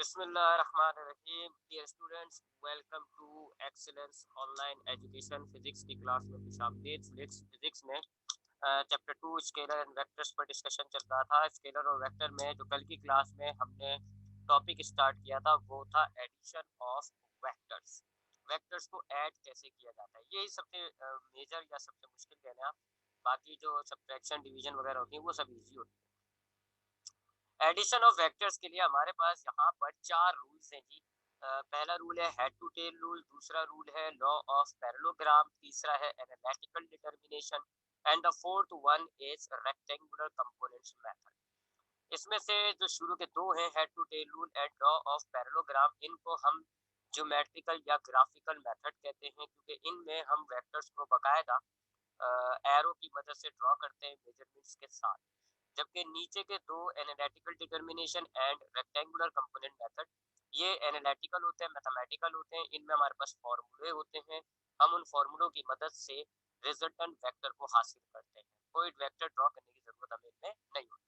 बिस्मिल्लाहिर्रहमानिर्रहीम। Dear students, welcome to Excellence Online Education. Physics की class में खुशामदीद। फिजिक्स में चैप्टर 2 स्केलर एंड वेक्टर्स पर डिस्कशन चल रहा था। स्केलर और वेक्टर में जो कल की क्लास में हमने टॉपिक स्टार्ट किया था वो था एडिशन ऑफ वेक्टर्स। वेक्टर्स को ऐड कैसे किया जाता है, यही सबसे मेजर या सबसे मुश्किल कहना। बाकी जो सब्ट्रैक्शन डिवीजन वगैरह होती है वो सब इजी होती है। एडिशन ऑफ वेक्टर्स के लिए हमारे पास यहाँ पर चार रूल्स हैं जी। पहला रूल है हेड टू टेल रूल, दूसरा रूल है लॉ ऑफ पैरेललोग्राम, तीसरा है analytical determination and the fourth one is rectangular components method. इसमें से जो शुरू के दो हैं head to tail rule and law of parallelogram, इनको हम ज्योमेट्रिकल या ग्राफिकल मेथड कहते हैं, क्योंकि इनमें हम वेक्टर्स को बकायदा एरो की मदद से ड्रॉ करते हैं मेजरमेंट्स के साथ। जबकि नीचे के दो analytical determination and rectangular component method, ये एनालिटिकल होते हैं, मैथमेटिकल होते हैं। इनमें हमारे पास फॉर्मूले होते हैं, हम उन फॉर्मूलों की मदद से रिजल्टेंट वेक्टर को हासिल करते हैं। कोई वेक्टर ड्रॉ करने की जरूरत हमें इनमें नहीं होती।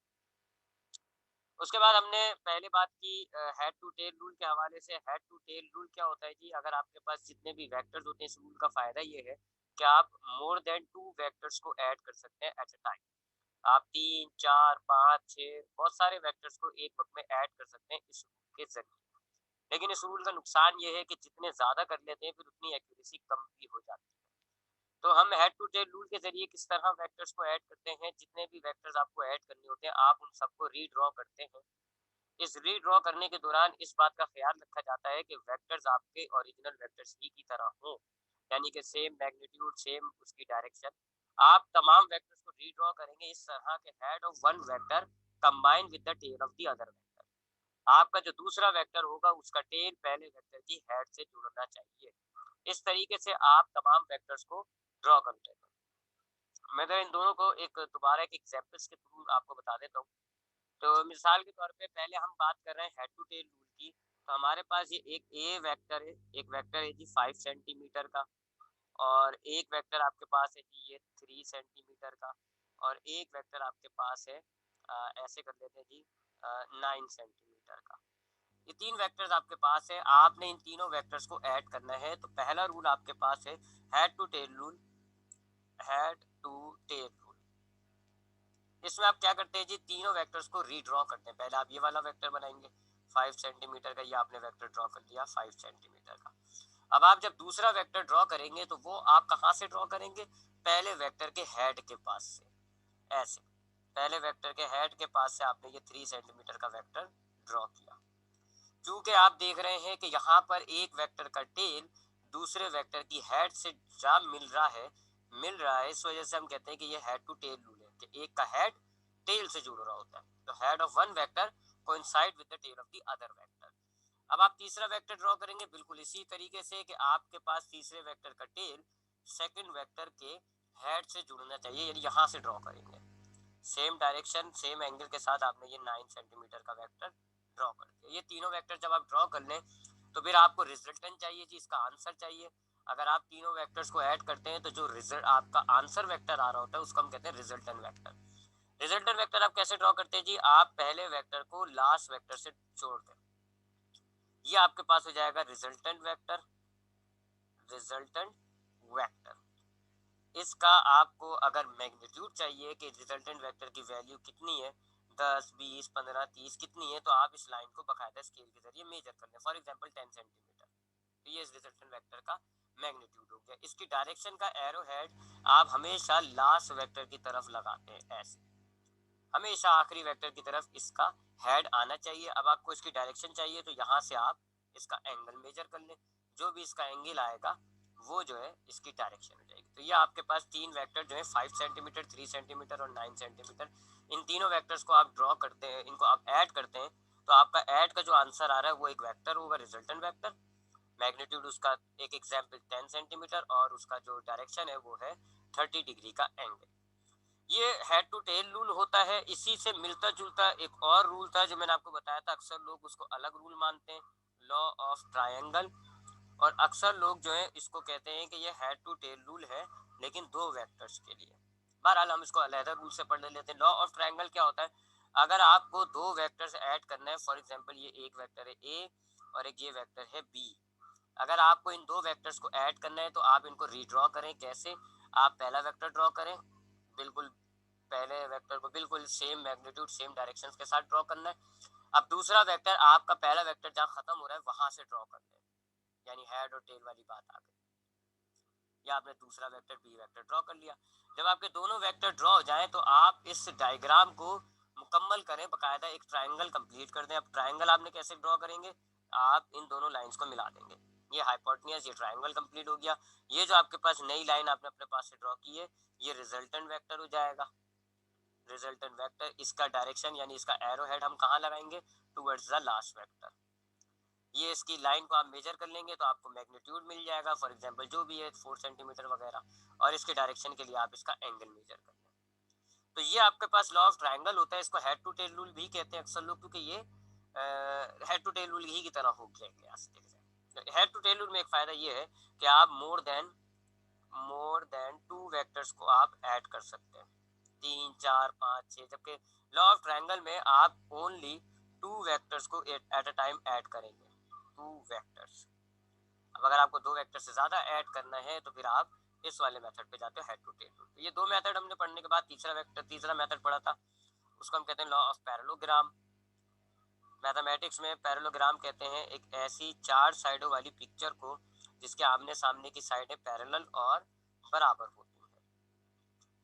उसके बाद हमने पहले बात की हेड टू टेल रूल के हवाले से। हेड टू टेल रूल क्या होता है जी? अगर आपके पास जितने भी वेक्टर्स होते हैं, इस रूल का फायदा ये है कि आप मोर देन टू वेक्टर्स को ऐड कर सकते हैं एट अ टाइम। आप 3, 4, 5, 6 बहुत सारे वेक्टर्स को एक वक्त में ऐड कर सकते हैं इस रूल के जरिए। लेकिन इस रूल का नुकसान ये है कि जितने ज़्यादा कर लेते हैं फिर उतनी एक्यूरेसी कम भी हो जाती है। तो हम हेड टू टेल रूल के जरिए किस तरह वेक्टर्स को ऐड करते हैं? जितने भी वेक्टर्स आपको ऐड करने होते हैं, आप उन सबको रीड्रॉ करते हैं। इस रीड्रॉ करने के दौरान इस बात का ख्याल रखा जाता है कि वेक्टर्स आपके ओरिजिनल वेक्टर्स ही की तरह हों, यानी कि सेम मैग्नीट्यूड, सेम उसकी डायरेक्शन। आप तमाम वेक्टर्स को रीड्रॉ करेंगे इस तरह के head of one vector combine with the tail of the other vector. आपका जो दूसरा वेक्टर होगा उसका टेल पहले वेक्टर की हेड से जुड़ना चाहिए। इस तरीके से आप तमाम वेक्टर्स को ड्रॉ करते हैं। मैं तो इन दोनों को एक दोबारा एक एग्जांपल्स के थ्रू आपको बता देता हूँ। तो मिसाल के तौर पे पहले हम बात कर रहे हैं हेड टू टेल रूल की। तो हमारे पास ये एक ए वेक्टर है, एक वेक्टर है जी 5 सेंटीमीटर का, और एक वेक्टर आपके पास है जी ये 3 सेंटीमीटर का, और एक वेक्टर आपके पास है ऐसे कर लेते हैं जी 9 सेंटीमीटर का। ये तीन वेक्टर्स आपके पास है, आपने इन तीनों वेक्टर्स को ऐड करना है। तो पहला रूल आपके पास है head to tail rule. Head to tail rule, इसमें आप क्या करते हैं जी? तीनों वेक्टर्स को रीड्रॉ करते हैं। पहले आप ये वाला वेक्टर बनाएंगे 5 सेंटीमीटर का, ये आपने वेक्टर ड्रॉ कर लिया 5 सेंटीमीटर का। अब आप जब दूसरा वेक्टर ड्रॉ करेंगे तो वो आप कहाँ से ड्रॉ करेंगे? पहले वेक्टर के हेड के पास से। ऐसे पहले वेक्टर के हेड के पास से आपने ये 3 सेंटीमीटर का वेक्टर ड्रॉ किया। क्योंकि आप देख रहे हैं कि यहाँ पर एक वेक्टर का टेल दूसरे वेक्टर की हेड से जा मिल रहा है, इस वजह से हम कहते हैं कि ये हेड टू टेल रूल है, कि एक का हेड टेल से जुड़ रहा होता है। तो head of one vector coincide with the tail of the other vector. अब आप तीसरा वेक्टर ड्रॉ करेंगे बिल्कुल इसी तरीके से, कि आपके पास तीसरे वेक्टर का टेल सेकंड वेक्टर के हेड से जुड़ना चाहिए, यानी यहाँ से ड्रॉ करेंगे। सेम डायरेक्शन, सेम एंगल के साथ आपने ये 9 सेंटीमीटर का वेक्टर ड्रॉ कर दिया। ये तीनों वेक्टर जब आप ड्रॉ कर लें तो फिर आपको रिजल्टेंट चाहिए जी, इसका आंसर चाहिए। अगर आप तीनों वेक्टर्स को ऐड करते हैं तो जो रिजल्ट आपका आंसर वेक्टर आ रहा होता है उसको हम कहते हैं रिजल्टेंट वेक्टर। रिजल्टेंट वेक्टर आप कैसे ड्रॉ करते हैं जी? आप पहले वेक्टर को लास्ट वेक्टर से जोड़ दें, ये आपके पास हो जाएगा रिजल्टेंट वेक्टर। रिजल्टेंट वेक्टर, इसका आपको अगर मैग्नीट्यूड चाहिए कि रिजल्टेंट वेक्टर की वैल्यू कितनी है, 10, 20, 15, 30 कितनी है, तो आप इस लाइन को बकायदा स्केल के जरिए मेजर कर लें। फॉर एग्जांपल 10 सेंटीमीटर, तो ये इस रिजल्टेंट वेक्टर का मैग्नीट्यूड हो गया। इसकी डायरेक्शन का एरो हेड आप हमेशा लास्ट वेक्टर की तरफ लगाते हैं, ऐसे हमेशा आखिरी वेक्टर की तरफ इसका हेड आना चाहिए। अब आपको इसकी डायरेक्शन चाहिए तो यहाँ से आप इसका एंगल मेजर कर लें, जो भी इसका एंगल आएगा वो जो है इसकी डायरेक्शन हो जाएगी। तो ये आपके पास तीन वेक्टर जो है 5 सेंटीमीटर, 3 सेंटीमीटर और 9 सेंटीमीटर, इन तीनों वेक्टर्स को आप ड्रॉ करते हैं, इनको आप ऐड करते हैं, तो आपका ऐड का जो आंसर आ रहा है वो एक वेक्टर होगा, रिजल्टेंट वेक्टर। मैग्नीट्यूड उसका एक एग्जाम्पल 10 सेंटीमीटर, और उसका जो डायरेक्शन है वो है 30 डिग्री का एंगल। ये हेड टू टेल रूल होता है। इसी से मिलता जुलता एक और रूल था जो मैंने आपको बताया था, अक्सर लोग उसको अलग रूल मानते हैं, लॉ ऑफ ट्रायंगल। और अक्सर लोग जो है इसको कहते हैं कि ये हेड टू टेल रूल है, लेकिन दो वेक्टर्स के लिए। बहरहाल हम इसको अलहदा रूल से पढ़ लेते हैं। लॉ ऑफ ट्रायंगल क्या होता है? अगर आपको दो वेक्टर्स ऐड करना है, फॉर एग्जांपल ये एक वेक्टर है ए और एक ये वेक्टर है बी, अगर आपको इन दो वेक्टर्स को ऐड करना है तो आप इनको रीड्रॉ करें। कैसे? आप पहला वेक्टर ड्रॉ करें, बिल्कुल पहले वेक्टर को बिल्कुल सेम मैग्नीट्यूड सेम डायरेक्शंस के साथ ड्रॉ करना है। अब दूसरा वेक्टर आपका पहला वेक्टर जहाँ खत्म हो रहा है वहां से ड्रॉ करना है, यानी हेड और टेल वाली बात आ गई। या आपने दूसरा वेक्टर बी वेक्टर ड्रॉ कर लिया। जब आपके दोनों वेक्टर ड्रॉ हो जाए तो आप इस डायग्राम को मुकम्मल करें, बकायदा एक ट्राइंगल कंप्लीट कर दें। अब ट्राइंगल आपने कैसे ड्रॉ करेंगे? आप इन दोनों लाइंस को मिला देंगे, ये हाइपोटेन्यूज, ये ट्राइंगल कंप्लीट हो गया। ये जो आपके पास नई लाइन आपने अपने पास से ड्रॉ की है, ये रिजल्टेंट वेक्टर हो जाएगा। रिजल्टेंट वेक्टर, इसका डायरेक्शन यानी इसका एरो हेड हम कहाँ लगाएंगे? Towards the last vector. ये इसकी लाइन को आप मेजर कर लेंगे तो आपको मैग्नीट्यूड मिल जाएगा, फॉर एग्जांपल जो भी है 4 सेंटीमीटर वगैरह, और इसके डायरेक्शन के लिए आप इसका एंगल मेजर कर लें। तो ये आपके पास लॉ ऑफ ट्राइंगल होता है। इसको हेड टू टेल रूल भी कहते हैं अक्सर लोग, क्योंकि ये हेड टू टेल रूल ही की तरह हो गया। हेड टू टेल रूल में एक फायदा ये है कि आप मोर देन 2 वेक्टर्स को आप ऐड कर सकते हैं, 3 4 5 6, जबकि लॉ ऑफ ट्राइंगल में आप ओनली 2 वेक्टर्स को एट अ टाइम ऐड करेंगे, 2 वेक्टर्स। अब अगर आपको 2 वेक्टर से ज्यादा ऐड करना है तो फिर आप इस वाले मेथड पे जाते हो, हेड टू टेल रूल। तो ये दो मेथड हमने पढ़ने के बाद तीसरा मेथड पढ़ा था, उसको हम कहते हैं लॉ ऑफ पैरेललोग्राम। मैथमेटिक्स में पैरेललोग्राम कहते हैं एक ऐसी 4 साइडों वाली पिक्चर को जिसके आमने सामने की साइडें पैरेलल और बराबर होती हैं।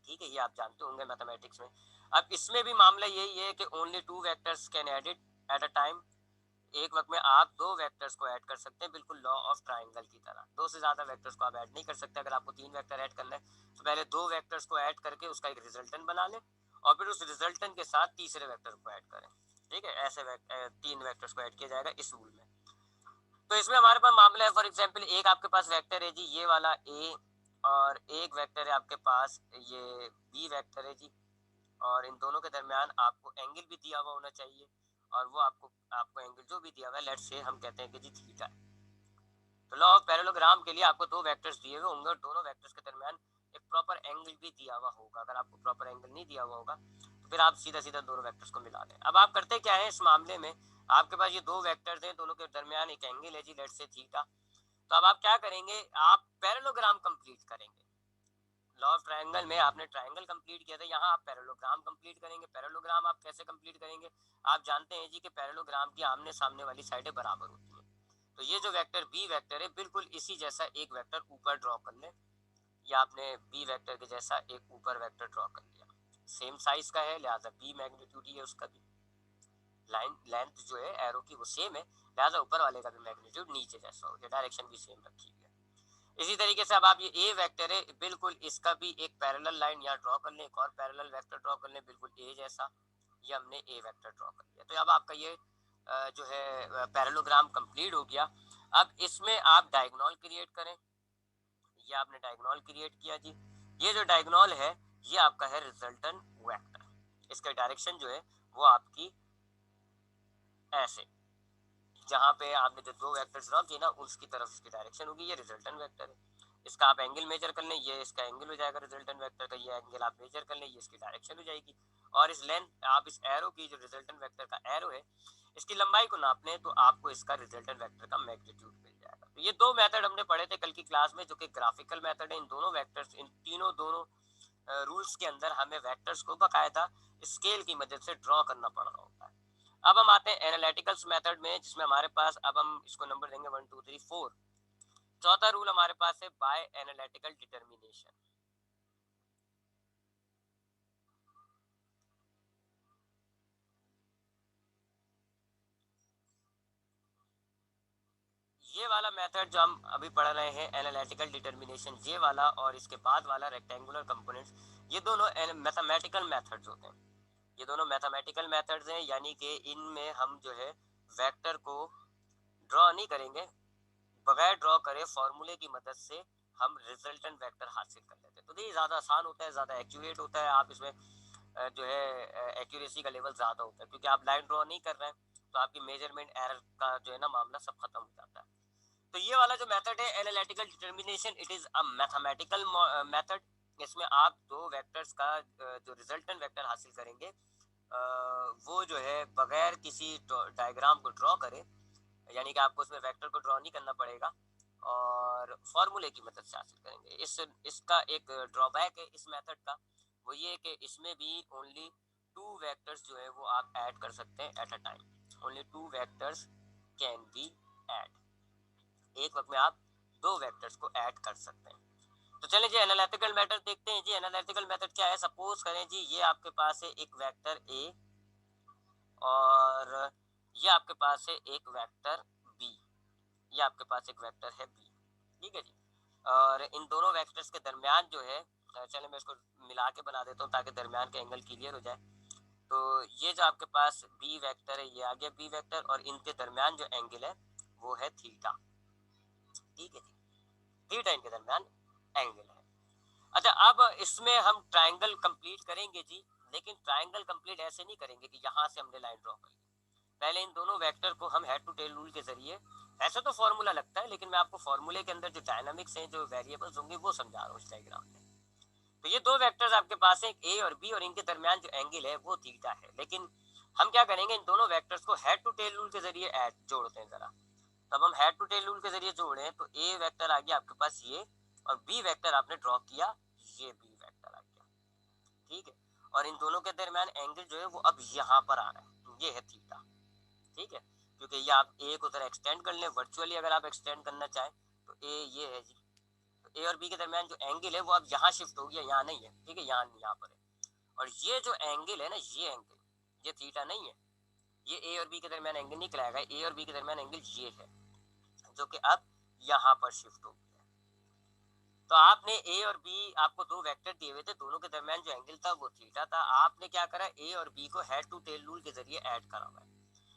ठीक है, ये आप जानते होंगे मैथमेटिक्स में। अब इसमें भी मामला यही है कि only 2 vectors can edit eight a time. एक वक्त में आप 2 वेक्टर्स को ऐड कर सकते हैं, बिल्कुल लॉ ऑफ ट्राइंगल की तरह। 2 से ज्यादा वेक्टर्स को आप ऐड नहीं कर सकते। अगर आपको 3 वेक्टर ऐड करना है तो पहले 2 वेक्टर्स को ऐड करके उसका एक रिजल्टेंट बना लें और फिर उस रिजल्टेंट के साथ तीसरे वेक्टर को ऐड करें। ठीक है, ऐसे 3 वेक्टर्स को ऐड किया जाएगा इस रूल में। तो इसमें हमारे पास मामला है, फॉर एग्जांपल एक आपके पास वेक्टर है जी ये वाला ए, और एक वेक्टर है आपके पास ये बी वेक्टर है जी, और इन दोनों के दरमियान आपको एंगल भी दिया हुआ होना चाहिए, और वो आपको एंगल जो भी दिया हुआ है, लेट्स से हम कहते हैं कि जी थीटा है। तो लॉ ऑफ पैरेललोग्राम के लिए आपको 2 वेक्टर्स दिए हुए होंगे और दोनों वेक्टर्स के दरमियान एक प्रॉपर एंगल भी दिया हुआ होगा। अगर आपको प्रॉपर एंगल नहीं दिया हुआ होगा तो फिर आप सीधा सीधा दोनों वेक्टर्स को मिला दें। अब आप करते क्या है इस मामले में, आपके पास ये 2 वेक्टर्स हैं, दोनों के दरमियान एक एंगल है जी, लेट्स से थीटा। तो अब आप क्या करेंगे, आप पैरेललोग्राम कंप्लीट करेंगे। लॉ ऑफ ट्रायंगल में आपने ट्रायंगल कंप्लीट किया था, यहाँ आप पैरेललोग्राम कंप्लीट करेंगे। पैरेललोग्राम आप कैसे कंप्लीट करेंगे? आप जानते हैं जी कि पैरेललोग्राम की आमने सामने वाली साइडें बराबर होती हैं। तो ये जो वेक्टर बी वेक्टर है बिल्कुल इसी जैसा एक वेक्टर ऊपर ड्रॉ कर ले, या आपने बी वेक्टर के जैसा एक ऊपर वेक्टर ड्रॉ कर लिया। सेम साइज का है लिहाजा बी मैग्नीट्यूड ही है उसका भी, लाइन लेंथ जो है एरो की वो सेम है, लिहाजा ऊपर वाले का भी मैग्नीट्यूड नीचे जैसा हो गया, डायरेक्शन भी सेम रखी है। इसी तरीके से अब आप ये ए वेक्टर है बिल्कुल इसका भी एक पैरेलल लाइन यहाँ ड्रॉ कर लें, एक और पैरेलल वेक्टर ड्रॉ कर लें बिल्कुल ए जैसा, ये हमने ए वेक्टर ड्रॉ कर लिया। तो अब आपका ये जो है पैरेललोग्राम कंप्लीट हो गया। अब इसमें आप डायगोनल क्रिएट करें, ये आपने डायगोनल क्रिएट किया जी। ये जो डायगोनल है ये आपका है रिजल्टेंट वेक्टर, इसका डायरेक्शन जो है वो आपकी ऐसे, जहाँ पे आपने जो 2 वेक्टर्स ड्रॉ किए ना उसकी तरफ इसकी डायरेक्शन होगी, ये रिजल्टेंट वेक्टर है। इसका आप एंगल मेजर कर लें, ये इसका एंगल हो जाएगा रिजल्टेंट वेक्टर का, ये एंगल आप मेजर कर लें, ये इसकी डायरेक्शन हो जाएगी। और इस लेंथ आप इस एरो की जो रिजल्टेंट वेक्टर का एरो है इसकी लंबाई को नाप लें तो आपको इसका रिजल्टेंट वेक्टर का मैग्नीट्यूड मिल जाएगा। तो ये 2 मेथड हमने पढ़े थे कल की क्लास में जो कि ग्राफिकल मेथड है। इन दोनों वेक्टर्स, इन दोनों रूल्स के अंदर हमें वेक्टर्स को बाकायदा स्केल की मदद से ड्रॉ करना पड़ रहा होता है। अब हम आते हैं एनालिटिकल्स मेथड में, जिसमें हमारे पास अब हम इसको नंबर देंगे 1 2 3 4। चौथा रूल हमारे पास है बाय एनालिटिकल डिटर्मिनेशन। ये वाला मेथड जो हम अभी पढ़ रहे हैं एनालिटिकल डिटर्मिनेशन, ये वाला और इसके बाद वाला रेक्टेंगुलर कंपोनेंट्स, ये दोनों मैथमेटिकल मेथड्स होते हैं। ये दोनों मैथमेटिकल मेथड्स हैं, यानी कि इनमें हम जो है वेक्टर को ड्रॉ नहीं करेंगे, बगैर ड्रॉ करे फॉर्मूले की मदद से हम रिजल्टेंट वेक्टर हासिल कर लेते हैं। तो ये ज़्यादा आसान होता है, ज़्यादा एक्यूरेट होता है। आप इसमें जो है एक्यूरेसी का लेवल ज़्यादा होता है, क्योंकि आप लाइन ड्रॉ नहीं कर रहे हैं तो आपकी मेजरमेंट एरर का जो है ना मामला सब खत्म हो जाता है। तो ये वाला जो मेथड है analytical determination, it is a mathematical method. इसमें आप 2 वेक्टर्स का जो रिजल्टेंट वेक्टर हासिल करेंगे वो जो है बगैर किसी डायग्राम को ड्रॉ करे, यानी कि आपको उसमें वेक्टर को ड्रॉ नहीं करना पड़ेगा और फॉर्मूले की मदद से हासिल करेंगे। इसका एक ड्रॉबैक है इस मेथड का, वो ये कि इसमें भी ओनली 2 वेक्टर्स जो है वो आप ऐड कर सकते हैं at a time. Only 2 vectors can be add, एक वक्त में आप 2 वेक्टर्स को ऐड कर सकते हैं। तो चलिए जी एनालिटिकल मेथड देखते हैं जी। एनालिटिकल मेथड क्या है, सपोज करें जी ये आपके पास है एक वेक्टर ए और ये आपके पास है एक वेक्टर बी, ये आपके पास एक वेक्टर है बी, ठीक है जी। और इन दोनों वेक्टर्स के दरमियान जो है, चलिए मैं इसको मिला के बना देता हूँ ताकि दरमियान के एंगल क्लियर हो जाए। तो ये जो आपके पास बी वेक्टर है, ये आ गया बी वेक्टर और इनके दरमियान जो एंगल है वो है थीटा, ठीक है जी। थीटा इनके दरमियान एंगल है। अच्छा, अब इसमें हम ट्राइंगल कंप्लीट करेंगे जी, लेकिन ट्राइंगल कंप्लीट ऐसे नहीं करेंगे कि यहाँ से हमने लाइन ड्रॉ कर ली। पहले इन दोनों वेक्टर को हम हेड टू टेल रूल के जरिए, ऐसा तो फॉर्मूला लगता है लेकिन मैं आपको फॉर्मूले के अंदर जो डायनामिक्स हैं, जो वेरिएबल्स होंगे वो समझा रहा हूँ इस डायग्राम में। तो ये 2 वेक्टर्स आपके पास है, ए और बी, और इनके दरमियान जो एंगल है वो थीटा है। लेकिन हम क्या करेंगे, इन दोनों वेक्टर्स को हेड टू टेल रूल के जरिए ऐड जोड़ते हैं जरा। तब हम हेड टू टेल रूल के जरिए जोड़े तो ए वेक्टर आ गया आपके पास ये, और बी वेक्टर आपने ड्रॉ किया, ये बी वेक्टर आ गया, ठीक है। और इन दोनों के दरमियान एंगल जो है वो अब यहाँ पर आ रहा है, ये है थीटा, ठीक है। क्योंकि ये आप ए को उधर एक्सटेंड कर लें वर्चुअली, अगर आप एक्सटेंड करना चाहें तो ए ये है जी। तो ए और बी के दरमियान जो एंगल है वो अब यहाँ शिफ्ट हो गया, यहाँ नहीं है, ठीक है, यहाँ यहाँ पर है। और ये जो एंगल है ना, ये एंगल, ये थीटा नहीं है, ये ए और बी के दरमियान एंगल निकलाएगा, ए और बी के दरमियान एंगल ये है जो कि अब यहाँ पर शिफ्ट हो गया है। तो आपने ए और बी, आपको 2 वेक्टर दिए हुए थे, दोनों के दरमियान जो एंगल था वो थीटा था। आपने क्या करा, ए और बी को हेड टू टेल रूल के जरिए ऐड करा हुआ है।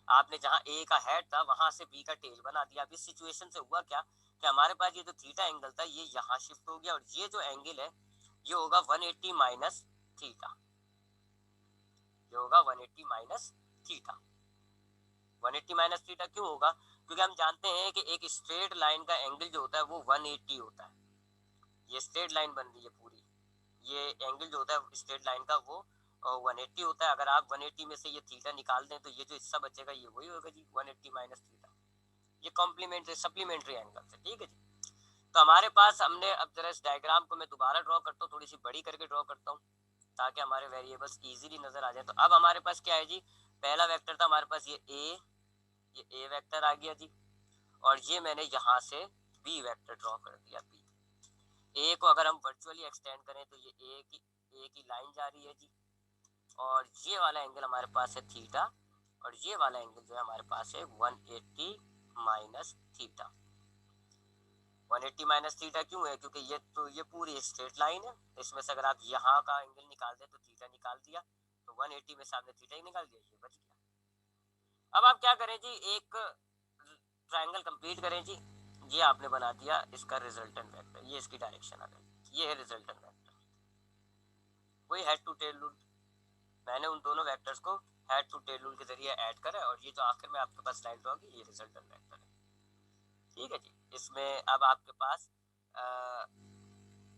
आपने जहां ए का हेड था वहां से बी का टेल बना दिया। अब इस सिचुएशन से हुआ क्या कि हमारे पास ये जो थीटा एंगल था ये यहाँ शिफ्ट हो गया, और ये जो एंगल है ये होगा 180 माइनस थीटा, ये होगा 180 माइनस थीटा। 180 माइनस थीटा क्यों होगा, क्योंकि हम जानते हैं कि एक स्ट्रेट लाइन का एंगल जो होता है वो 180 होता है। ये स्ट्रेट लाइन बन रही है पूरी, ये एंगल जो होता है स्ट्रेट लाइन का वो 180 होता है। अगर आप 180 में से ये थीटा निकाल दें तो ये जो हिस्सा बचेगा ये वही होगा जी, 180 माइनस थीटा। ये कॉम्प्लीमेंट्री सप्लीमेंट्री एंगल है, ठीक है जी। तो हमारे पास हमने, अब जरा इस डायग्राम को मैं दोबारा ड्रॉ करता हूँ, थोड़ी सी बड़ी करके ड्रॉ करता हूँ ताकि हमारे वेरिएबल्स इजीली नजर आ जाए। तो अब हमारे पास क्या है जी, पहला वेक्टर था हमारे पास ये ए वेक्टर आ गया जी, और ये मैंने यहाँ से बी वेक्टर ड्रॉ कर दिया। बी, ए को अगर हम वर्चुअली एक्सटेंड करें तो ये ए की लाइन जा रही है जी, और ये वाला एंगल हमारे पास है थीटा, और ये वाला एंगल जो है हमारे पास है 180 माइनस थीटा। 180 माइनस थीटा क्यों है, क्योंकि ये पूरी स्ट्रेट लाइन है, इसमें से अगर आप यहाँ का एंगल निकाल दें तो थीटा निकाल दिया, तो 180 में से आपने थीटा ही निकाल दिया, ये बच गया। अब आप क्या करें जी, एक ट्रायंगल कंप्लीट करें जी। ये आपने बना दिया इसका रिजल्टेंट वेक्टर, ये इसकी डायरेक्शन आ गई, ये है रिजल्टेंट वेक्टर। वही हेड टू टेल रूल, मैंने उन दोनों वेक्टर्स को हेड टू टेल रूल के जरिए ऐड करा, और ये जो आखिर में आपके पास लाइन ड्रॉ की ये रिजल्टेंट वेक्टर है, ठीक है जी। इसमें अब आपके पास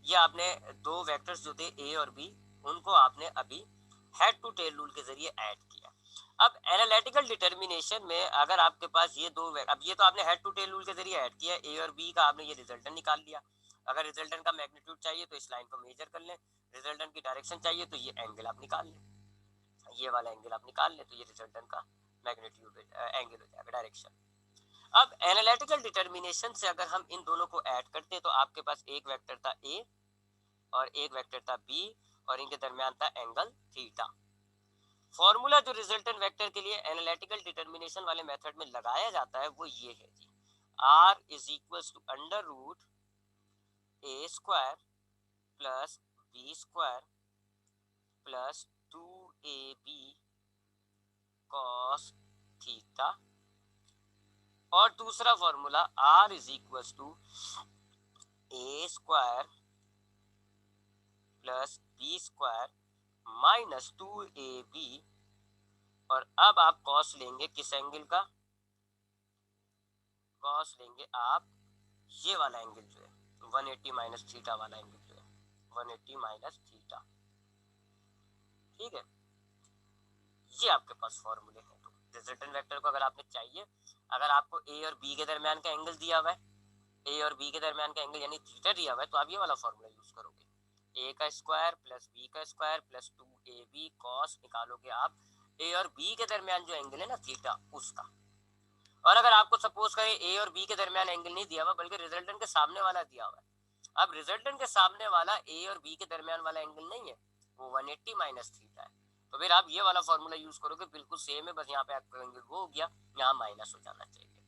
ये आपने 2 वेक्टर्स जो थे ए और बी, उनको आपने अभी हेड टू टेल रूल के जरिए ऐड किया। अब एनालिटिकल डिटर्मिनेशन में अगर आपके पास ये अब ये तो आपने हेड टू टेल रूल के जरिए ऐड किया, ए और बी का आपने ये रिजल्टेंट निकाल लिया। अगर रिजल्टेंट का मैग्नीट्यूड चाहिए तो इस लाइन को मेजर कर लें, रिजल्टेंट की डायरेक्शन चाहिए तो ये एंगल आप निकाल लें, ये वाला एंगल आप निकाल लें, तो ये रिजल्टेंट का मैग्नीट्यूड एंगल हो जाएगा, डायरेक्शन। अब एनालिटिकल डिटर्मिनेशन से अगर हम इन दोनों को ऐड करते हैं तो आपके पास एक वेक्टर था ए और एक वेक्टर था बी, और इनके दरमियान था एंगल थीटा। फॉर्मूला जो रिजल्टेंट वेक्टर के लिए एनालिटिकल डिटर्मिनेशन वाले मेथड में लगाया जाता है वो ये है जी, R is equal to under root A square plus B square plus 2ab cos theta, और दूसरा formula R is equal to A square plus B square minus 2ab, और अब आप कॉस लेंगे किस एंगल का, कॉस लेंगे आप ये वाला एंगल जो है 180 माइनस थीटा वाला एंगल जो है 180 माइनस थीटा, ठीक है। ये आपके पास फॉर्मूले हैं। तो रिजल्टेंट वेक्टर को अगर आपने चाहिए, अगर आपको ए और बी के दरमियान का एंगल दिया हुआ है, ए और बी के दरमियान का एंगल यानी थीटा दिया हुआ है, तो आप ये वाला फॉर्मूला यूज करोगे, ए का स्क्वायर प्लस बी का स्क्वायर प्लस 2ab कॉस निकालोगे आप ए और बी के दरमियान जो एंगल है ना थीटा उसका। और अगर आपको सपोज करें ए और बी के दरमियान एंगल नहीं दिया हुआ बल्कि रिजल्टेंट के सामने वाला दिया हुआ है, अब रिजल्टेंट के सामने वाला ए और बी के दरमियान वाला एंगल नहीं है, वो 180 माइनस थीटा है, तो फिर आप ये वाला फॉर्मूला यूज करोगे, बिल्कुल सेम है, बस यहाँ पे आपका एंगल वो हो गया, यहाँ माइनस हो जाना चाहिए।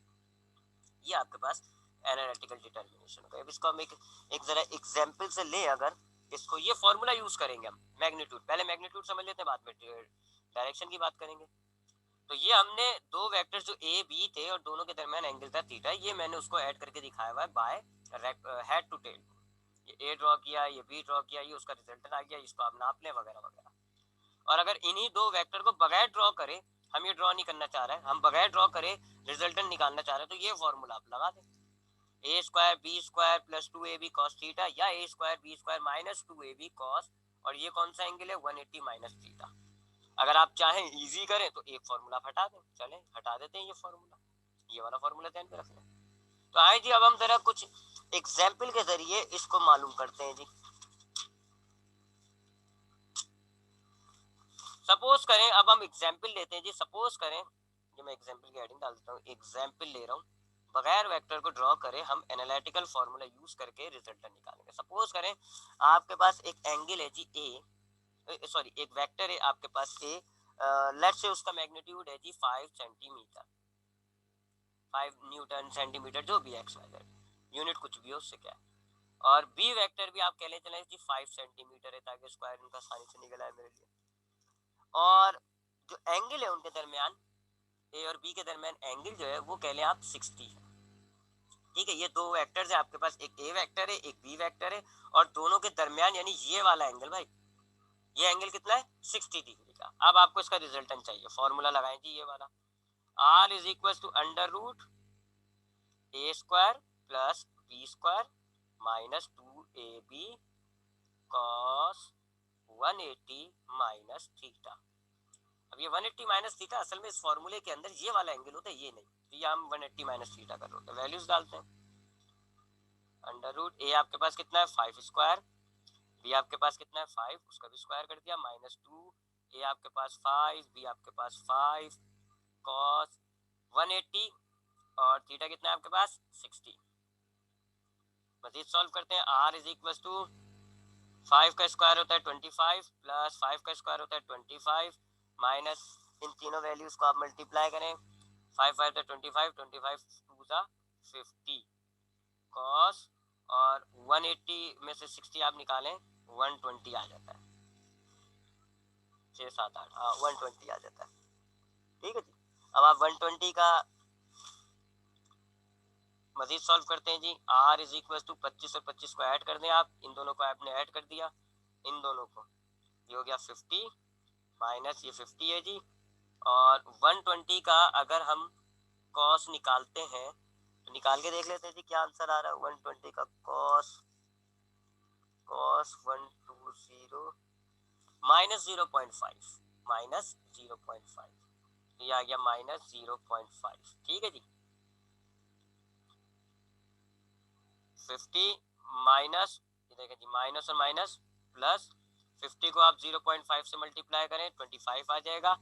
ये आपके पास एनालिटिकल डिटर्मिनेशन होगा। अब इसको हम एक जरा एग्जांपल से ले, अगर इसको ये फॉर्मूला यूज करेंगे हम मैग्नीट्यूड, पहले मैग्नीट्यूड समझ लेते हैं, बाद में डायरेक्शन की बात करेंगे। तो ये हमने दो वेक्टर्स जो ए बी थे और दोनों के दरमियान एंगल था थीटा, ये मैंने उसको ऐड करके दिखाया हुआ है बाय हेड टू टेल। ये ए ड्रॉ किया, ये बी ड्रॉ किया, ये उसका रिजल्टेंट आ गया, इसको आप नाप लें वगैरह वगैरह। और अगर इन्हीं दो वेक्टर को बगैर ड्रॉ करे, हम ये ड्रॉ नहीं करना चाह रहे हैं, हम बगैर ड्रॉ करे रिजल्टेंट निकालना चाह रहे हैं, तो ये फॉर्मूला आप लगा दें, A square B square plus 2ab cos theta, या A square B square minus 2ab cos, और ये कौन सा एंगल है 180 माइनस थीटा। अगर आप चाहें इजी करें तो एक फॉर्मूला हटा दें, चलें हटा देते हैं ये फॉर्मूला, ये वाला फॉर्मूला ध्यान पे रख लें। तो आए जी अब हम जरा कुछ एग्जाम्पल के जरिए इसको मालूम करते हैं जी। सपोज करें, अब हम एग्जाम्पल लेते हैं जी, सपोज करें, ये मैं एग्जाम्पल की हेडिंग डाल देता हूँ, एग्जाम्पल ले रहा हूँ, बगैर वेक्टर को ड्रॉ करे हम एनालिटिकल फार्मूला यूज करके रिजल्टेंट निकालेंगे। सपोज करें आपके पास एक एंगल है जी ए, सॉरी एक वेक्टर है आपके पास ए, लेट्स से उसका मैग्नीट्यूड है जी 5 सेंटीमीटर, 5 न्यूटन सेंटीमीटर जो भी एक्स वाई जेड यूनिट कुछ भी हो उससे क्या है, और बी वेक्टर भी आप कह ले चले जी 5 सेंटीमीटर है, ताकि स्क्वायर उनका आसानी से निकल आए मेरे लिए। और जो एंगल है उनके दरमियान ए और बी के दरमियान एंगल जो है वो कह लें आप 60 है। ठीक है, ये दो वेक्टर्स है आपके पास, एक ए वेक्टर है एक बी वेक्टर है, और दोनों के दरमियान यानी ये वाला एंगल भाई, ये एंगल कितना है 60 डिग्री का। अब आपको इसका रिजल्टेंट चाहिए, फॉर्मूला लगाएं जी ये वाला, R is equal to under root A square plus B square minus 2ab cos 180 minus theta. अब ये 180 माइनस थीटा असल में इस फॉर्मूले के अंदर ये वाला एंगल होता है, ये नहीं, तो ये हम 180 माइनस थीटा कर रहे हैं, वैल्यूज डालते हैं। अंडर रूट ए आपके पास कितना है 5 स्क्वायर, बी आपके पास कितना है 5, उसका भी स्क्वायर कर दिया, माइनस 2, ए आपके पास 5 बी आपके पास 5 कॉस 180, और थीटा कितना है आपके पास 60। मजीद सॉल्व करते हैं, आर इज इक्वल टू 5 का स्क्वायर होता है 25 प्लस 5 का स्क्वायर होता है 25 माइनस इन तीनों वैल्यूज को आप मल्टीप्लाई करें, 5 5 25 25 2 50 कॉस, और 180 में से 60 आप निकालें 120 आ जाता है, 6 7 8 हाँ 120 आ जाता है। ठीक है जी, अब आप 120 का मजीद सॉल्व करते हैं जी, आर इज इक्वल टू 25 और 25 को ऐड कर दें आप, इन दोनों को आपने ऐड कर दिया, इन दोनों को, ये हो गया 50 माइनस ये 50 है जी, और 120 का अगर हम कॉस निकालते हैं तो निकाल के देख लेते हैं जी क्या आंसर आ रहा है। 120 का कॉस 120 माइनस 0.5 माइनस 0.5, ये आ गया माइनस 0.5। ठीक है जी, 50 माइनस, ये देखें जी माइनस और माइनस प्लस, 50 को आप 0.5 से मल्टीप्लाई करें 25 आ जाएगा,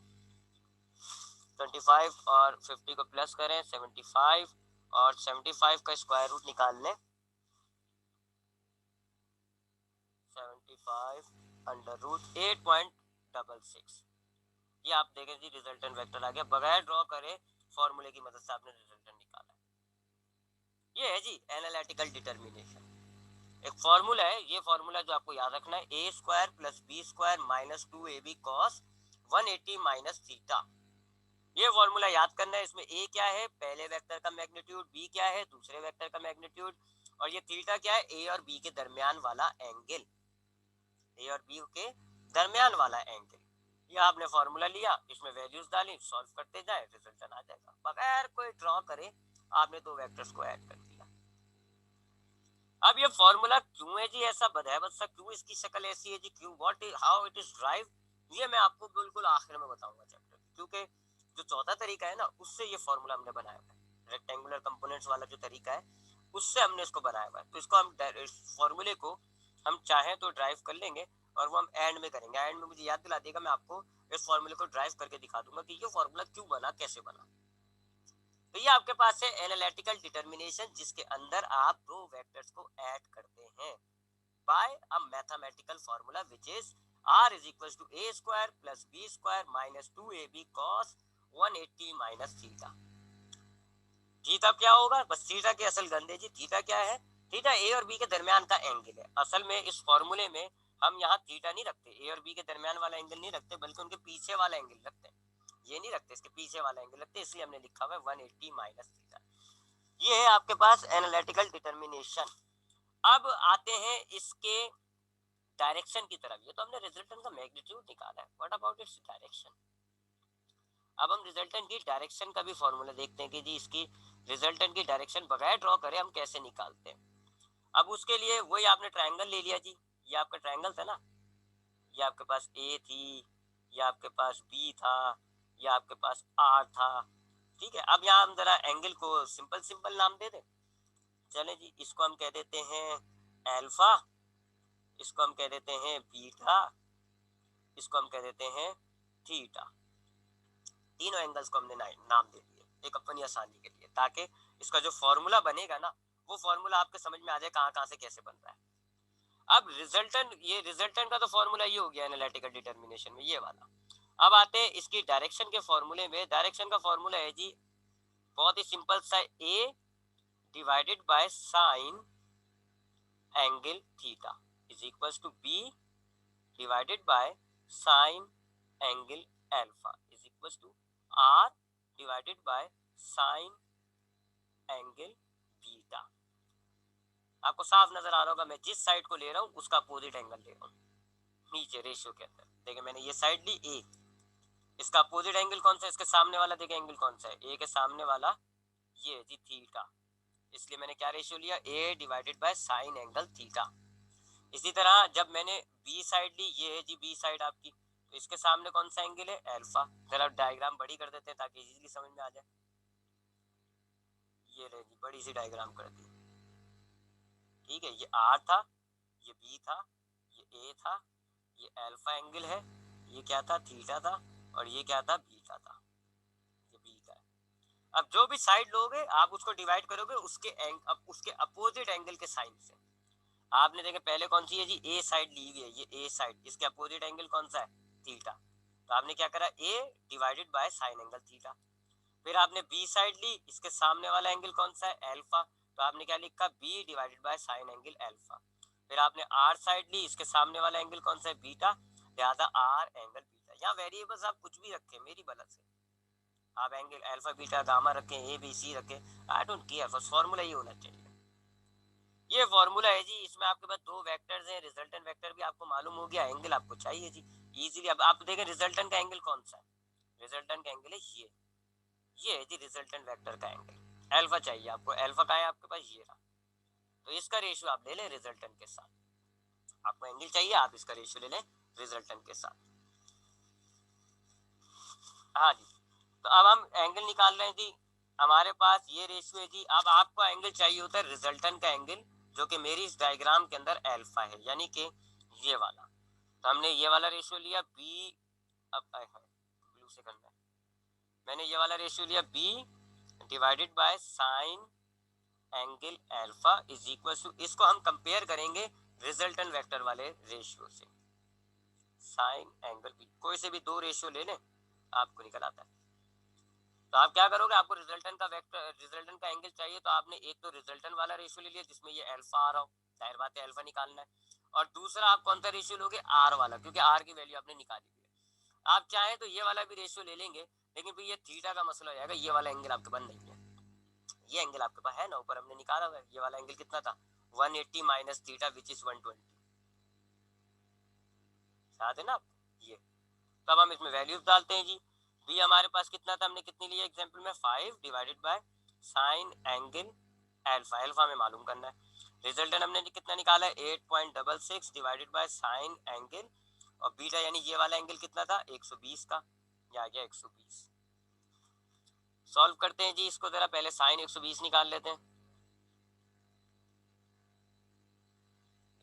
25 और 50 को प्लस करें 75, और 75 का स्क्वायर रूट निकाल लें, 75 अंडर रूट 8.66। ये आप देखें जी रिजल्टेंट वेक्टर आ गया, बगैर ड्रॉ करे फॉर्मूले की मदद से आपने रिजल्टेंट निकाला। ये है जी एनालिटिकल डिटर्मिनेशन, एक फॉर्मूला है, ये फॉर्मूला जो आपको याद रखना है, A square plus B square minus 2ab cos 180 minus theta. ये फॉर्मूला याद करना है, इसमें ए क्या है पहले वेक्टर का मैग्नीट्यूड, बी क्या है दूसरे वेक्टर का मैग्नीट्यूड, और ये थीटा क्या है ए और बी के दरमियान वाला एंगल, ए और बी के दरमियान वाला एंगल। ये आपने फॉर्मूला लिया, इसमें वैल्यूज डाली, सॉल्व करते जाए, रिजल्ट आ जाएगा, बगैर कोई ड्रॉ करे आपने दो वेक्टर्स को ऐड कर दिया। अब ये फॉर्मूला क्यों है जी ऐसा बदहबत सा, क्यों इसकी शक्ल ऐसी है जी, क्यों what how it is drive, ये मैं आपको बिल्कुल आखिर में बताऊंगा चैप्टर। रेशियो के जो चौथा तरीका है ना, उससे ये फॉर्मूला हमने बनाया हुआ है। रेक्टेंगुलर कंपोनेंट्स वाला जो तरीका है उससे हमने इसको बनाया हुआ है। तो इसको हम फॉर्मूले को हम चाहें तो ड्राइव कर लेंगे और वो हम एंड में करेंगे। एंड में मुझे याद दिला देगा, मैं आपको इस फॉर्मूले को ड्राइव करके दिखा दूंगा कि ये फॉर्मूला क्यों बना, कैसे बना। तो ये आपके पास है एनालिटिकल डिटर्मिनेशन, जिसके अंदर आप दो वेक्टर्स को ऐड करते हैं by a mathematical formula which is r is equals to a square plus b square minus 2ab cos 180 minus theta। Theta क्या होगा, बस थीटा के असल गंदे जी। थीटा क्या है, थीटा ए और बी के दरमियान का एंगल है। असल में इस फॉर्मूले में हम यहाँ थीटा नहीं रखते, ए और बी के दरमियान वाला एंगल नहीं रखते, बल्कि उनके पीछे वाला एंगल रखते हैं। ये नहीं रखते, इसके पीछे वाला एंगल रखते हैं, इसलिए हमने लिखा हुआ है 180 माइनस थीटा। ये है आपके पास एनालिटिकल डिटर्मिनेशन। अब आते हैं इसके डायरेक्शन की तरफ। ये तो हमने रिजल्टेंट का मैग्नीट्यूड निकाला है, व्हाट अबाउट इट्स डायरेक्शन। अब हम रिजल्टेंट की डायरेक्शन का भी फॉर्मूला देखते हैं कि जी इसकी रिजल्टेंट की डायरेक्शन बगैर ड्रॉ करें हम कैसे निकालते हैं। अब उसके लिए वही आपने ट्रायंगल ले लिया जी, ये आपका ट्रायंगल था ना, ये आपके पास ए थी, ये आपके पास बी था, ये आपके पास आर था, ठीक है। अब यहाँ हम जरा एंगल को सिंपल सिंपल नाम दे दें। चले जी, इसको हम कह देते हैं अल्फा, इसको हम कह देते हैं बीटा, इसको हम कह देते हैं थीटा। तीनों एंगल्स को हमने नाम दे दिए एक अपनी आसानी के लिए, ताकि इसका जो फॉर्मूला बनेगा ना, वो फॉर्मूला आपके समझ में आ जाए कहाँ कहाँ से कैसे बन रहा है। अब रिजल्टेंट, ये रिजल्टेंट का तो फॉर्मूला ये हो गया एनालिटिकल डिटर्मिनेशन में, ये वाला। अब आते हैं इसकी डायरेक्शन के फॉर्मूले में। डायरेक्शन का फॉर्मूला है जी बहुत ही सिंपल सा, A divided by sine angle theta is equal to B divided by sine angle alpha is equal to R divided by sine angle beta. आपको साफ नजर आ रहा होगा मैं जिस साइड को ले रहा हूँ उसका अपोजिट एंगल ले रहा हूँ नीचे रेशियो के अंदर। देखिए मैंने ये साइड ली ए, इसका अपोजिट एंगल कौन सा है, इसके सामने वाला। देखिए एंगल कौन सा है, ए के सामने वाला, ये जी थीटा। इसलिए मैंने क्या रेशियो लिया, A divided by sine angle theta. इसी तरह जब मैंने बी साइड ली, ये है जी बी साइड आपकी, तो इसके सामने कौन सा एंगल है, अल्फा। जरा डायग्राम बड़ी कर देते हैं ताकि इजीली समझ में आ जाए। ये रही बड़ी सी डायग्राम कर दी, ठीक है। ये आर था, ये बी था, ये ए था, ये अल्फा एंगल है, ये क्या था, थीटा था, और ये क्या था, बीटा था, ये बीटा है। अब जो भी साइड लोगे आप उसको डिवाइड करोगे उसके अपोजिट एंगल के साइन से। आपने देखा पहले कौन सी है जी, ए साइड ली हुई है, ये ए साइड, इसके अपोजिट एंगल कौन सा है, थीटा। तो आपने क्या करा, A divided by sine angle theta. फिर आपने बी साइड ली, इसके सामने वाला एंगल कौन सा है, अल्फा, तो आपने क्या लिखा, B divided by sine angle alpha. फिर आपने आर साइड ली, इसके सामने वाला एंगल कौन सा है, बीटा, लिहाजा आर एंगल बीटा। यहाँ वेरिएबल्स आप कुछ भी रखें मेरी बलत से, आप एंगल अल्फा बीटा गामा रखें, ए बी सी रखें, आई डोंट केयर, बस फॉर्मूला ही होना चाहिए। ये फॉर्मूला है जी, इसमें आपके पास दो वेक्टर्स हैं, रिजल्टेंट वेक्टर भी आपको मालूम हो गया, एंगल आपको चाहिए जी इजीली। अब आप देखें रिजल्टेंट का एंगल कौन सा है, रिजल्टेंट का एंगल है ये है जी रिजल्टेंट वेक्टर का एंगल। अल्फा चाहिए आपको, अल्फा का है आपके पास, ये रहा। तो इसका रेशियो आप ले लें रिजल्टेंट के साथ। आपको एंगल चाहिए, आप इसका रेशियो ले लें रिजल्टेंट के साथ। हाँ जी, तो अब हम एंगल निकाल रहे हैं जी, हमारे पास ये रेशियो है जी। अब आपको एंगल चाहिए होता है रिजल्टेंट का एंगल, जो कि मेरी इस डायग्राम के अंदर अल्फा है, यानी कि ये वाला। तो हमने ये वाला रेशियो लिया बी, अब ब्लू से करना है, मैंने ये वाला रेशियो लिया B divided by sine angle alpha is equal to, इसको हम कंपेयर करेंगे रिजल्टेंट वेक्टर वाले रेशियो से, साइन एंगल बी। कोई से भी दो रेशियो ले लें आपको निकल आता है। तो आप क्या करोगे, आपको रिजल्टेंट का वेक्टर, रिजल्टेंट का एंगल चाहिए, तो आपने एक तो रिजल्टेंट वाला रेशियो ले लिया जिसमें ये अल्फा आ रहा हो, जाहिर बात है अल्फा निकालना है। और दूसरा आप कौन सा रेशियो लोगे, आर वाला, क्योंकि आर की वैल्यू आपने निकाली हुई है। आप चाहें तो ये वाला भी रेशियो ले लेंगे, लेकिन फिर ये थीटा का मसला हो जाएगा, ये वाला एंगल आपके पास नहीं है। ये एंगल आपके पास है ना, ऊपर हमने निकाला हुआ है, ये वाला एंगल कितना था, 180 माइनस थीटा विच इज 120, याद है ना आप ये। तब हम इसमें वैल्यूज डालते हैं जी। बी हमारे पास कितना था, हमने कितनी लिया एग्जांपल में, 5 divided by sine angle alpha, alpha में मालूम करना है। रिजल्टेंट हमने कितना निकाला है, 8.66 डिवाइडेड बाय साइन एंगल, और बीटा यानी ये वाला एंगल कितना था, 120 का। ये आ गया 120। सॉल्व करते हैं जी इसको जरा, पहले साइन 120 निकाल लेते हैं।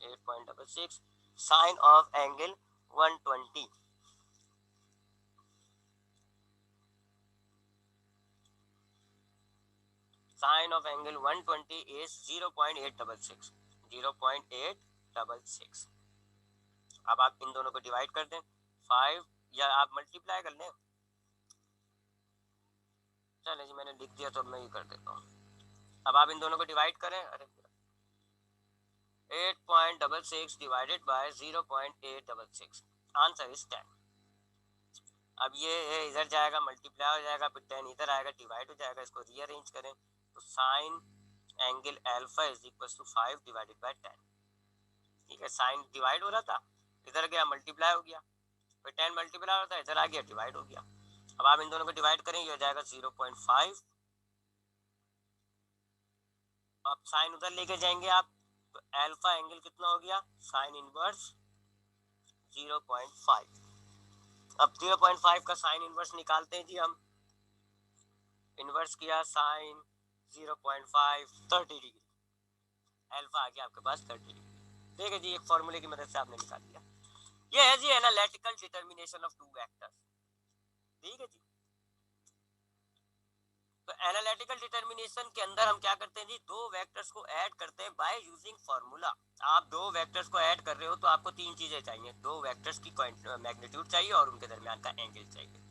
8.66 sine of angle 120, sine of angle 120 is 0.866, 0.866। अब आप इन दोनों को डिवाइड कर दें, 5 या आप मल्टीप्लाई कर लें। चले जी मैंने लिख दिया तो अब मैं ये कर देता हूँ। अब आप इन दोनों को डिवाइड करें, अरे 8.66 डिवाइडेड बाय 0.866, आंसर इज 10। अब ये है इधर जाएगा मल्टीप्लाई हो जाएगा, फिर 10 इधर आएगा डिवाइड हो जाएगा, इसको रीअरेंज करें तो sine angle alpha is equal to 5 divided by 10। ठीक है, साइन डिवाइड हो रहा था, इधर गया मल्टीप्लाई हो गया, फिर 10 मल्टीप्लाई होता है, इधर आ गया डिवाइड हो गया। अब आप इन दोनों को डिवाइड करें, ये हो जाएगा 0.5। अब साइन उधर लेके जाएंगे आप, तो अल्फा एंगल कितना हो गया, साइन इनवर्स 0.5। अब 0.5 का साइन इनवर्स निकालते हैं जी हम। इनवर्स किया साइन 0.5, 30 डिग्री, अल्फा आ गया आपके पास 30 डिग्री। ठीक है जी, एक फॉर्मूले की मदद से आपने निकाल लिया। ये है जी analytical determination of two vectors. ठीक है जी, तो एनालिटिकल डिटर्मिनेशन के अंदर हम क्या करते हैं जी, दो वेक्टर्स को ऐड करते हैं बाय यूजिंग फार्मूला। आप दो वेक्टर्स को ऐड कर रहे हो तो आपको तीन चीजें चाहिए, दो वेक्टर्स की मैग्नीट्यूड चाहिए और उनके दरमियान का एंगल चाहिए।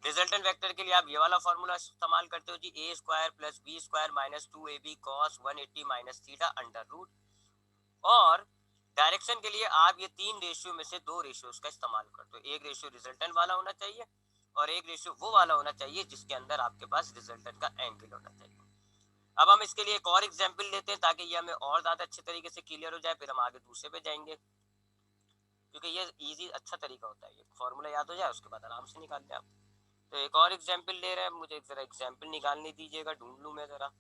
रिजल्टेंट वेक्टर के लिए आप ये वाला फार्मूला इस्तेमाल करते हो जी, A square plus B square minus 2ab cos 180 minus theta under root. और डायरेक्शन के लिए आप ये तीन रेशियो में से दो रेशियोज का इस्तेमाल करते हो, एक रेशियो रिजल्टेंट वाला होना चाहिए और एक रेशियो वो वाला होना चाहिए जिसके अंदर आपके पास रिजल्टेंट का एंगल होना चाहिए। अब हम इसके लिए एक और एग्जांपल लेते हैं ताकि ये हमें और ज्यादा अच्छे तरीके से क्लियर हो जाए, फिर हम आगे दूसरे पे जाएंगे, क्योंकि ये इजी अच्छा तरीका होता है, ये फॉर्मूला याद हो जाए उसके बाद आराम से निकाल लें आप। तो एक और एग्जांपल ले रहे हैं, मुझे जरा एग्जांपल निकालने दीजिएगा, ढूंढ लूं मैं जरा।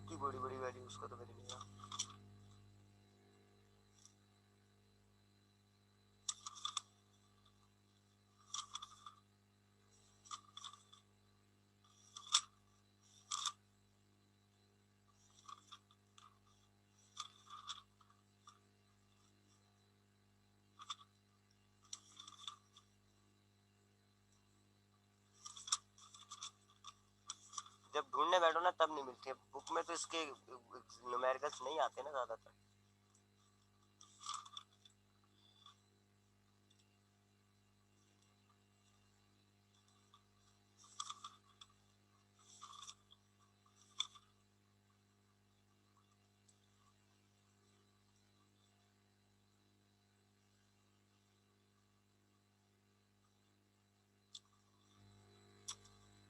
इतनी बड़ी बड़ी वैल्यू उसको तो मेरे नहीं। जब ढूंढने बैठो ना तब नहीं मिलती है, बुक में तो इसके न्यूमेरिकल्स नहीं आते ना ज्यादातर।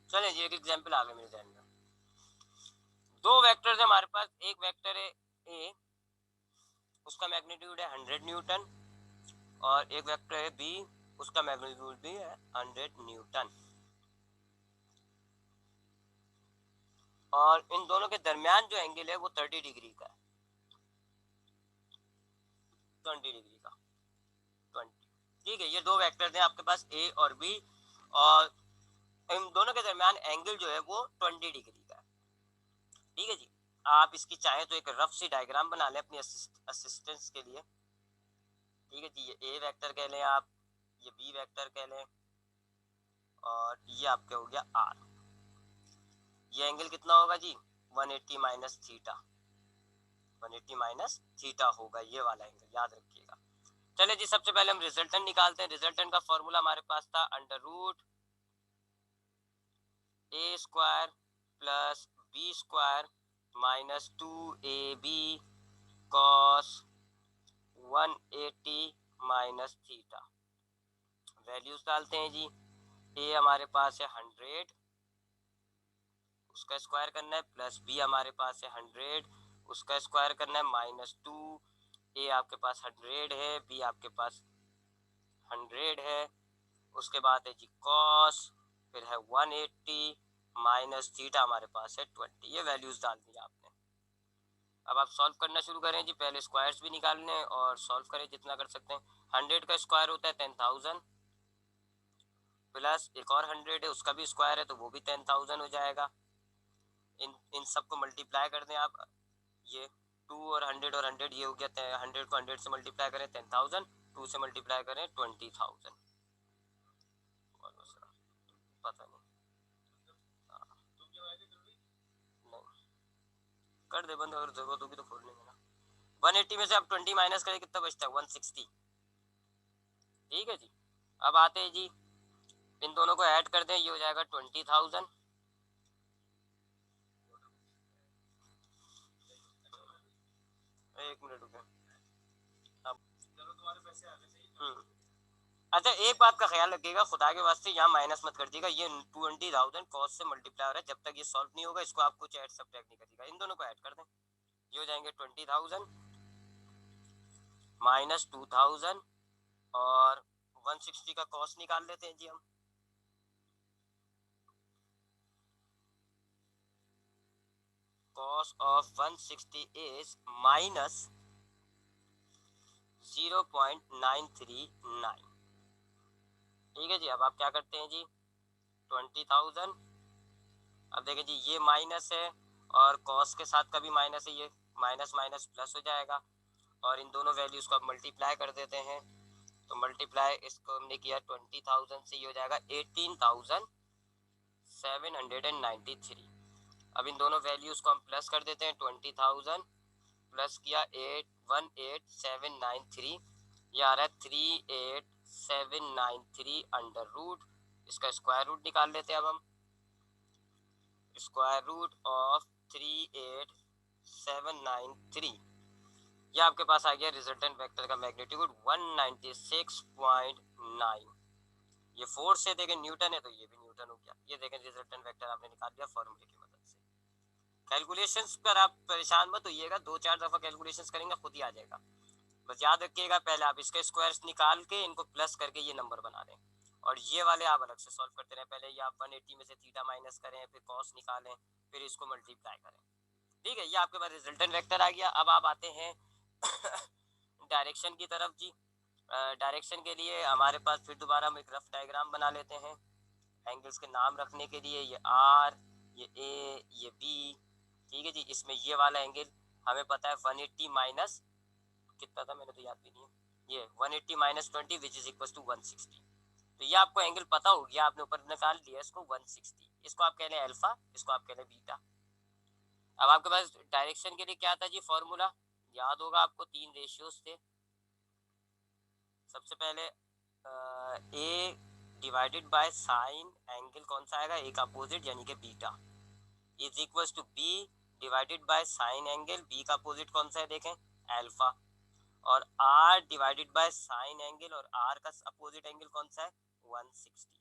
चलिए जी एक एग्जांपल आ गया मेरे ध्यान में। दो वेक्टर्स है हमारे पास, एक वेक्टर है ए, उसका मैग्नीट्यूड है 100 न्यूटन, और एक वेक्टर है बी, उसका मैग्नीट्यूड भी है 100 न्यूटन। और इन दोनों के दरमियान जो एंगल है वो 30 डिग्री का है, 20 डिग्री का, 20। ठीक है, ये दो वेक्टर हैं आपके पास ए और बी, और इन दोनों के दरमियान एंगल जो है वो 20 डिग्री का है। ठीक है जी, आप इसकी चाहें तो एक रफ सी डायग्राम बना लें अपनी असिस्टेंस के लिए। ठीक है जी, ये ए वेक्टर कह लें आप, ये बी वेक्टर कह लें, और ये आपके हो गया आर। ये एंगल कितना होगा जी, 180 माइनस थीटा, 180 माइनस थीटा होगा ये वाला एंगल, याद रखिएगा। चलिए जी, सबसे पहले हम रिजल्टेंट निकालते हैं। रिजल्टेंट का फॉर्मूला हमारे पास था under root A square plus B square minus 2ab cos 180 minus theta. Values डालते हैं जी। ए हमारे पास है 100, उसका स्क्वायर करना है, प्लस बी हमारे पास है 100, उसका स्क्वायर करना है, -2। ए आपके पास 100 है, बी आपके पास 100 है। उसके बाद है जी कॉस, फिर है 180 माइनस थीटा हमारे पास है 20। ये वैल्यूज डाल दी आपने। अब आप सॉल्व करना शुरू करें जी। पहले स्क्वायर्स भी निकालने हैं और सॉल्व करें जितना कर सकते हैं। 100 का स्क्वायर होता है 10,000, प्लस एक और 100 है, उसका भी स्क्वायर है तो वो भी 10,000 हो जाएगा। इन सबको मल्टीप्लाई कर दें आप। ये 2 और 100 और 100 ये हो गया। 100 को 100 से मल्टीप्लाई करें 10,000, 2 से मल्टीप्लाई करें 20,000। पता नहीं, नहीं कर दे बंद, अगर जरूरत होगी तो खोल लेंगे ना। 180 में से आप 20 माइनस करें कितना बचता है? 160। ठीक है जी। अब आते हैं जी, इन दोनों को ऐड कर दें, ये हो जाएगा 20,000। एक मिनट रुके। अच्छा, एक बात का ख्याल रखिएगा, खुदा के वास्ते यहाँ माइनस मत कर दीजिएगा। ये 20,000 कॉस से मल्टीप्लाई हो रहा है, जब तक ये सॉल्व नहीं होगा इसको आप कुछ ऐड सब्ट्रैक्ट नहीं करिएगा। इन दोनों को ऐड कर दें, ये हो जाएंगे 20,000 माइनस 2,000 और 160 का कॉस निकाल लेते हैं जी हम। Cos of 160 is minus 0.939। ठीक है जी। अब आप क्या करते हैं जी, 20,000, अब देखिए जी ये माइनस है और कॉस के साथ का भी माइनस है, ये माइनस माइनस प्लस हो जाएगा। और इन दोनों वैल्यूज को आप मल्टीप्लाई कर देते हैं, तो मल्टीप्लाई इसको हमने किया 20,000 से, ये हो जाएगा 18,793। अब इन दोनों वैल्यूज को हम प्लस कर देते हैं। 20,000 प्लस किया 18,793, ये आ रहा है 38,793 अंडर रूट। इसका स्क्वायर रूट निकाल लेते हैं अब हम। स्क्वायर रूट ऑफ 38,793, ये आपके पास आ गया रिजल्टेंट वेक्टर का मैग्नीट्यूड 196.9। ये फोर्स है, देखें न्यूटन है तो ये भी न्यूटन हो गया। ये देखें रिजल्टेंट वेक्टर आपने निकाल दिया फॉर्मूले की मदद से। कैलकुलेशंस पर आप परेशान मत होइएगा, 2-4 दफा कैलकुलेशंस करेंगे खुद ही आ जाएगा। बस याद रखिएगा, पहले आप इसके स्क्वायर्स निकाल के इनको प्लस करके ये नंबर बना दें, और ये वाले आप अलग से सॉल्व करते रहें। पहले ये आप 180 में से थीटा माइनस करें, फिर कॉस निकालें, फिर इसको मल्टीप्लाई करें। ठीक है, ये आपके पास रिजल्टेंट वेक्टर आ गया। अब आप आते हैं डायरेक्शन की तरफ जी। डायरेक्शन के लिए हमारे पास फिर दोबारा हम एक रफ डायग्राम बना लेते हैं एंगल्स के नाम रखने के लिए। ये आर, ये ए, ये बी। ठीक है जी। इसमें ये वाला एंगल हमें पता है 180 माइनस कितना था, मैंने तो याद भी नहीं है। ये 180 minus 20 which is equal to 160। तो ये आपको एंगल पता हो गया, आपने ऊपर निकाल लिया इसको 160। इसको आप कह लें अल्फा, इसको आप कह लें बीटा। अब आपके पास डायरेक्शन के लिए क्या था जी फॉर्मूला, याद होगा आपको, 3 रेशियोज थे। सबसे पहले A divided by sine angle कौन सा आएगा, ए का अपोजिट यानी कि beta, is equal to B divided by sine angle, B का अपोजिट कौन सा है देखें, अल्फा। और R divided by sine angle, और आर का अपोजिट एंगल कौन सा है, 160।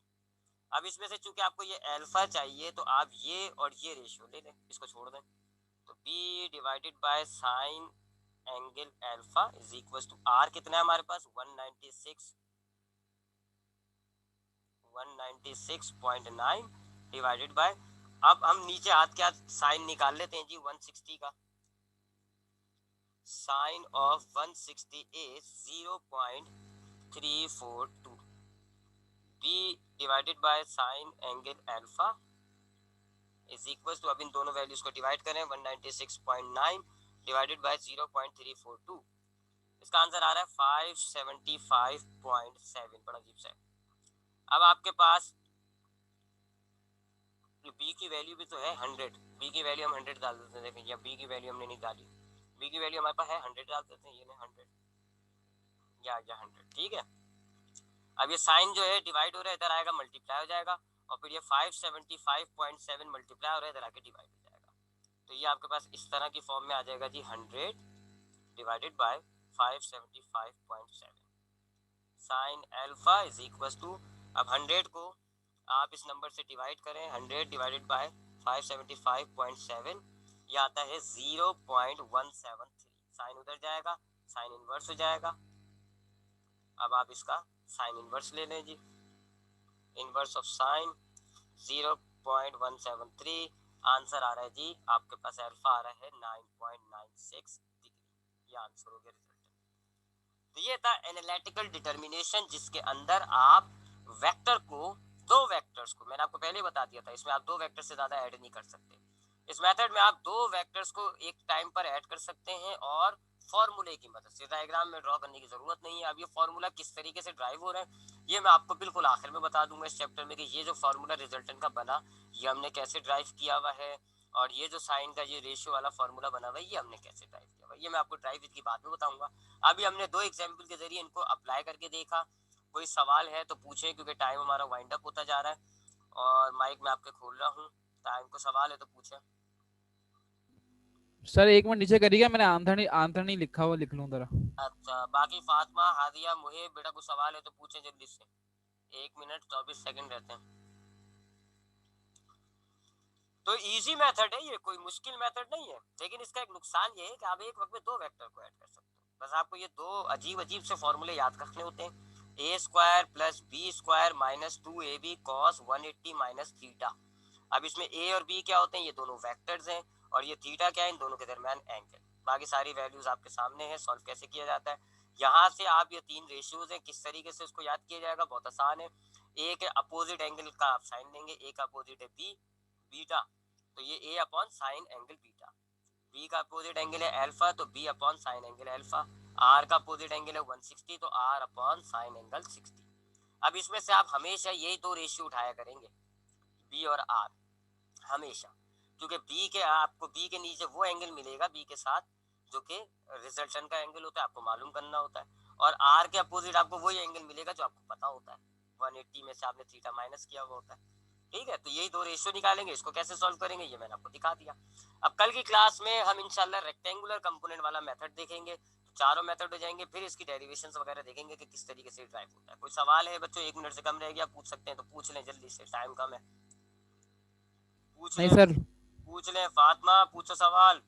अब इसमें से चूंकि आपको ये अल्फा चाहिए तो आप ये और ये रेशियो ले लें, इसको छोड़ दें। तो B divided by sine angle alpha is equal to R कितना है हमारे पास, 196.9 डिवाइडेड बाय, अब हम नीचे हाथ के हाथ साइन निकाल लेते हैं जी 160 का। Sine of 160 is 0.342। B divided by sine angle alpha is equal to, अब इन दोनों वैल्यूज को डिवाइड करें, 196.9 डिवाइडेड बाय 0.342, इसका आंसर आ रहा है 575.7। बड़ा अजीब सा है। अब आपके पास बी की वैल्यू भी तो है 100, बी की वैल्यू हम 100 डाल देते हैं। देखें, या बी की वैल्यू हमने नहीं डाली, बी की वैल्यू हमारे पास है 100 डाल देते हैं, ये 100 या 100। ठीक है। अब ये साइन जो है डिवाइड हो रहा है, इधर आएगा मल्टीप्लाई हो जाएगा, और फिर ये 575.7 मल्टीप्लाई हो रहा है, इधर आके डिवाइड हो जाएगा। तो ये आपके पास इस तरह की फॉर्म में आ जाएगा जी 100 divided by 575.7 sine alpha is equal to, अब 100 को आप इस नंबर से डिवाइड करें, 100 डिवाइडेड बाय 575.7, ये आता है 0.173। साइन उधर जाएगा, साइन इनवर्स हो जाएगा। अब आप इसका साइन इनवर्स ले लें जी, इनवर्स ऑफ साइन 0.173, आंसर आ रहा है जी आपके पास अल्फा आ रहा है 9.96 डिग्री, ये आंसर हो गया रिजल्ट। तो ये था एनालिटिकल डिटर्मिनेशन, जिसके अंदर आप वेक्टर को, दो वेक्टर्स को, मैंने आपको पहले ही बता दिया था, इसमें आप दो वेक्टर से ज्यादा ऐड नहीं कर सकते। इस मेथड में आप दो वेक्टर्स को एक टाइम पर ऐड कर सकते हैं और फॉर्मूले की मदद से, डायग्राम में ड्रॉ करने की जरूरत नहीं है। अब ये फॉर्मूला किस तरीके से ड्राइव हो रहा है ये मैं आपको बिल्कुल आखिर में बता दूंगा इस चैप्टर में, कि ये जो फॉर्मूला रिजल्टेंट का बना ये हमने कैसे ड्राइव किया हुआ है, और ये जो साइन का ये रेशियो वाला फॉर्मूला बना हुआ है ये हमने कैसे ड्राइव किया हुआ है, ये मैं आपको ड्राइव की बाद में बताऊंगा। अभी हमने दो एग्जाम्पल के जरिए इनको अप्लाई करके देखा। कोई सवाल है तो पूछे, क्योंकि टाइम हमारा वाइंड अप होता जा रहा है और माइक में आपके खोल रहा हूँ। टाइम को सवाल है तो पूछे। सर एक मिनट नीचे करिएगा, मैंने आंसर नहीं लिखा हुआ, लिख लूँ जरा। अच्छा, बाकी फातिमा, हादिया, मुहिब, बेटा कुछ सवाल है तो पूछे जल्दी से, 1 मिनट 24 सेकंड रहते हैं। तो इजी मेथड है ये, कोई मुश्किल मेथड नहीं है, लेकिन इसका एक नुकसान ये है कि आप एक वक्त में दो वेक्टर को ऐड कर सकते हो। बस आपको ये दो अजीब अजीब से फॉर्मूले याद रखने होते हैं, A square plus B square minus 2ab cos 180 minus theta. अब इसमें ए और बी क्या होते हैं, ये दोनों वेक्टर्स हैं, और ये थीटा क्या है, इन दोनों के दरमियान एंगल। बाकी सारी वैल्यूज आपके सामने है, सॉल्व कैसे किया जाता है। यहाँ से आप ये तीन रेशियोज हैं, किस तरीके से उसको याद किया जाएगा, बहुत आसान है। ए के अपोजिट एंगल का आप साइन लेंगे, ए का अपोजिट है बी, बीटा, तो ये A upon sine angle beta. B का अपोजिट एंगल है अल्फा, तो B upon sine angle alpha. R का अपोजिट एंगल है 160, तो आर अपॉन साइन एंगल 60। अब इसमें से आप हमेशा यही दो रेशियो उठाया करेंगे, बी और आर, हमेशा, क्योंकि बी के, आपको बी के नीचे वो एंगल मिलेगा बी के साथ जो कि रिजल्टेंट का एंगल होता है, आपको मालूम करना होता है, और आर के अपोजिट आपको वही एंगल मिलेगा जो आपको पता होता है, 180 में से आपने थीटा माइनस किया हुआ होता है। ठीक है, तो यही दो रेशियो निकालेंगे, इसको कैसे सॉल्व करेंगे ये मैंने आपको दिखा दिया। अब कल की क्लास में हम इंशाल्लाह रेक्टेंगुलर कंपोनेंट वाला मेथड देखेंगे, तो चारों मेथड हो जाएंगे, फिर इसकी डेरिवेशंस वगैरह देखेंगे कि किस तरीके से ड्राइव होता है। कोई सवाल है बच्चों, 1 मिनट से कम रह गया, पूछ सकते हैं तो पूछ लें जल्दी से, टाइम कम है, पूछ नहीं लें। सर। पूछ लें, फातिमा पूछो सवाल।